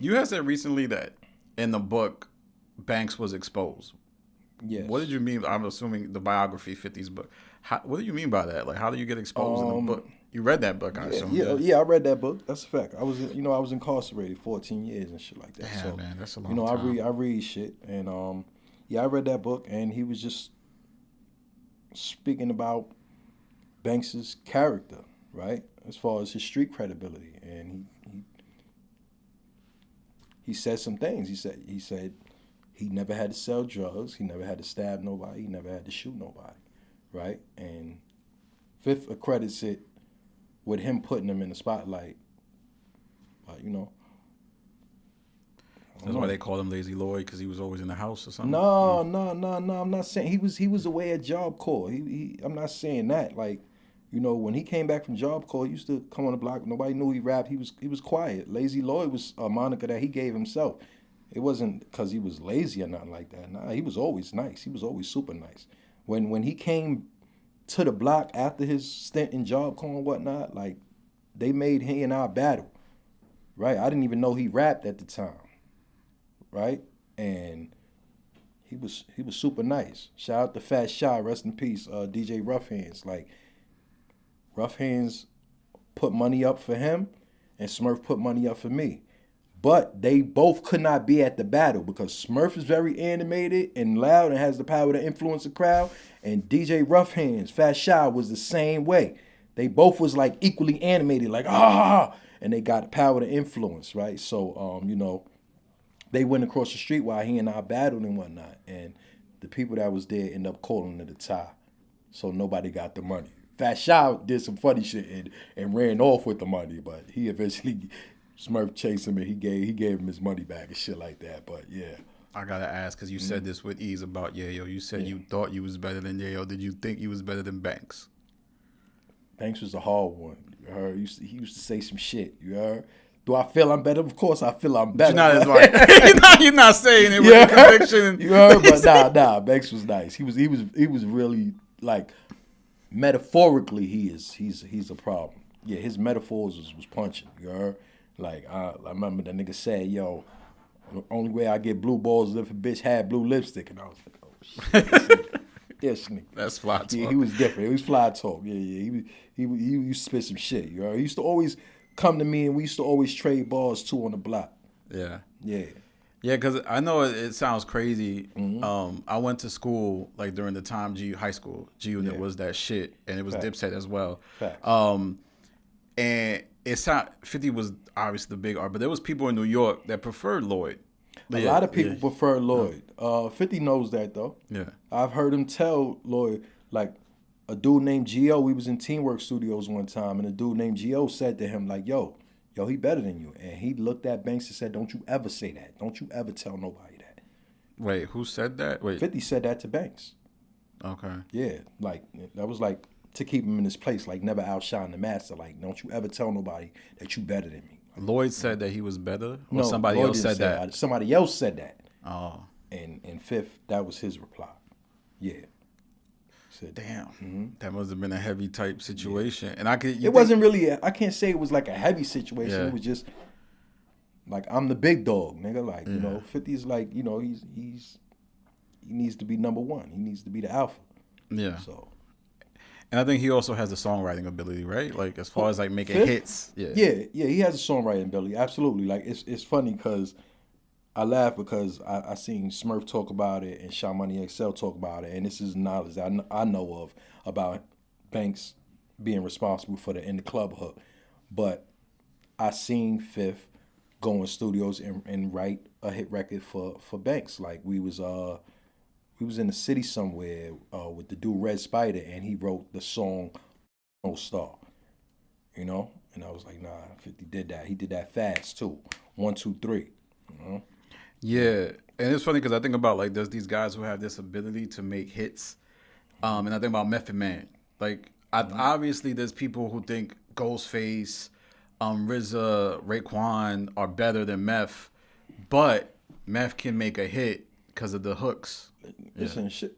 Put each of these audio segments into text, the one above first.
You had said recently that in the book, Banks was exposed. Yes. What did you mean? I'm assuming the biography 50's book. What do you mean by that? Like, how do you get exposed in the book? You read that book, I Yeah, assume, yeah, yeah. yeah. I read that book. That's a fact. I was incarcerated 14 years and shit like that. Damn, So, man, that's a long I time. read shit, and yeah, I read that book, and he was just speaking about Banks's character, right? As far as his street credibility, and he said some things. He said he never had to sell drugs. He never had to stab nobody. He never had to shoot nobody, right? And Fifth accredits it with him putting him in the spotlight. But I don't That's why know. they called him Lazy Lloyd because he was always in the house or something. No, no, no, no. I'm not saying he was away at Job Corps. I'm not saying that. Like, when he came back from Job Corps, he used to come on the block. Nobody knew he rapped. He was quiet. Lazy Lloyd was a moniker that he gave himself. It wasn't because he was lazy or nothing like that. Nah, he was always nice. He was always super nice. When he came to the block after his stint in Job Corps and whatnot, like they made he and I battle. Right? I didn't even know he rapped at the time. Right? And he was super nice. Shout out to Fat Shy, rest in peace, DJ Rough Hands. Like Rough Hands put money up for him, and Smurf put money up for me. But they both could not be at the battle because Smurf is very animated and loud and has the power to influence the crowd. And DJ Rough Hands, Fat Shy, was the same way. They both was like equally animated, like and they got the power to influence, right? So they went across the street while he and I battled and whatnot. And the people that was there ended up calling it a tie. So nobody got the money. Fat Shy did some funny shit and ran off with the money, but he eventually Smurf chased him and he gave him his money back and shit like that. But yeah. I gotta ask because you said this with ease about Yayo. You said Yeah. you thought you was better than Yayo. Did you think you was better than Banks? Banks was a hard one. You heard? He used to say some shit. You heard? Do I feel I'm better? Of course I feel I'm But you're better. not as But like you're not saying it with you the heard? conviction. You heard? But nah. Banks was nice. He was really like metaphorically he's a problem. Yeah, his metaphors was punching. You heard? Like I remember the nigga said, "Yo, the only way I get blue balls is if a bitch had blue lipstick," and I was like, "Oh shit." Yes, nigga. That's fly Yeah, talk. he was different. He was fly talk. Yeah. He used to spit some shit. You know, he used to always come to me, and we used to always trade balls too on the block. Yeah. Yeah. Yeah, because I know it sounds crazy. Mm-hmm. I went to school like during the time high school G Unit Yeah. was that shit, and it was Facts. Dipset as well. Facts. And it sound 50 was obviously the big art, but there was people in New York that preferred Lloyd. A Yeah, lot of people yeah, prefer Lloyd. 50 knows that though. yeah. I've heard him tell Lloyd, like a dude named Gio. We was in Teamwork Studios one time, and a dude named Gio said to him, like, yo, he better than you. And he looked at Banks and said, "Don't you ever say that. Don't you ever tell nobody that." Wait, who said that? Wait, 50 said that to Banks. okay. Yeah, like that was like to keep him in his place, like never outshine the master. Like, don't you ever tell nobody that you better than me. Lloyd said that he was better, or No, somebody Lloyd else didn't said say that. Somebody else said that. Oh, And Fifth, that was his reply. Yeah. Said, damn, that must have been a heavy type situation. And I could. it wasn't really. I can't say it was like a heavy situation. Yeah. It was just like I'm the big dog, nigga. Like Yeah. 50 is like he needs to be number one. He needs to be the alpha. Yeah. So And I think he also has the songwriting ability, right? Like as far as like making Fifth? hits. Yeah. yeah, he has a songwriting ability. Absolutely. Like it's funny because I laugh because I seen Smurf talk about it and Sha Money XL talk about it, and this is knowledge I know of about Banks being responsible for the In the Club hook. But I seen Fifth go in studios and write a hit record for Banks. Like we was in the city somewhere with the dude Red Spider, and he wrote the song "No Star." And I was like, nah, 50 did that. He did that fast too. 1, 2, 3. Yeah, and it's funny because I think about like there's these guys who have this ability to make hits, and I think about Method Man. Like, obviously, there's people who think Ghostface, RZA, Raekwon are better than Meth, but Meth can make a hit because of the hooks. Listen, shit.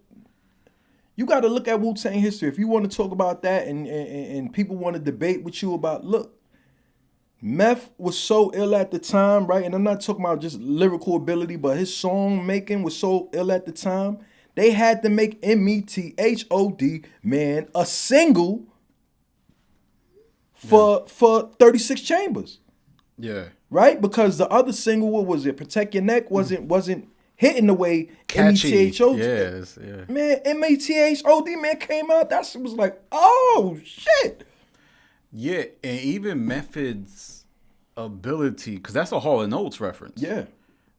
You got to look at Wu-Tang history. If you want to talk about that and people want to debate with you about, look, Meth was so ill at the time, right? And I'm not talking about just lyrical ability, but his song making was so ill at the time. They had to make METHOD, man, a single for 36 Chambers. Yeah. Right? Because the other single, what was it? Protect Your Neck wasn't hitting the way Catchy. METHOD. Yes, yeah. Man, METHOD, man, came out. That shit was like, oh shit. Yeah, and even Method's ability, because that's a Hall & Oates reference. Yeah.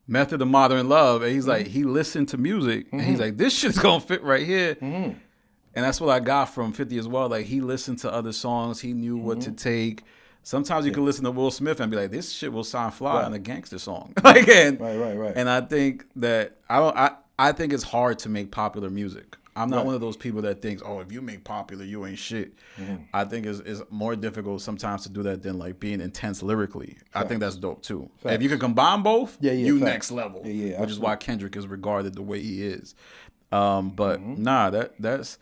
Method of Modern Love, and he's like, he listened to music, and he's like, this shit's gonna fit right here. And that's what I got from 50 as well. Like, he listened to other songs, he knew what to take. Sometimes you can listen to Will Smith and be like, this shit will sound fly on a gangster song. Like, and, Right. And I think that I think it's hard to make popular music. I'm not one of those people that thinks, oh, if you make popular, you ain't shit. I think it's more difficult sometimes to do that than like being intense lyrically. I think that's dope too. If you can combine both, you next level. Which is why Kendrick is regarded the way he is. But nah, that's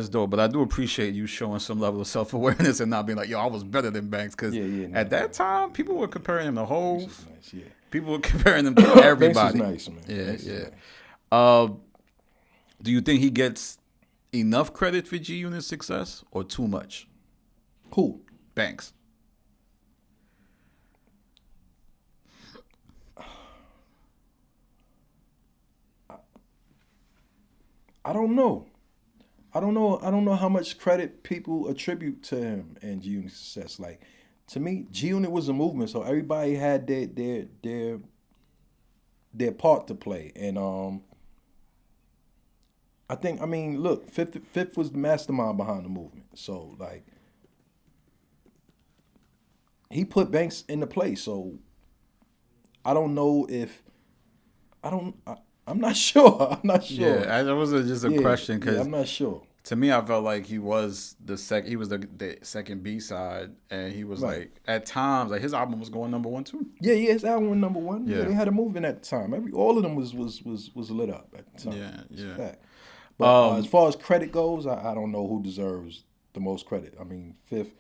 dope. But I do appreciate you showing some level of self-awareness and not being like, yo, I was better than Banks. Because at that time, people were comparing him to Hove. Nice, People were comparing him to everybody. Banks is nice, man. Yeah. Do you think he gets enough credit for G Unit's success or too much? Who? Banks. I don't know. I don't know how much credit people attribute to him and G Unit's success. Like, to me, G Unit was a movement, so everybody had their part to play. And I mean, look, Fifth was the mastermind behind the movement. So, like, he put Banks into place. So, I don't know if, I'm not sure. I'm not sure. Yeah, that was just a question because I'm not sure. To me, I felt like he was the second B side, and he was like at times like his album was going number 1 too. Yeah, his album was number 1. Yeah, they had a movement at the time. All of them was lit up at the time. Yeah. But as far as credit goes, I don't know who deserves the most credit. I mean, Fifth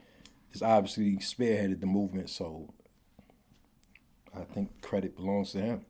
is obviously spearheaded the movement, so I think credit belongs to him.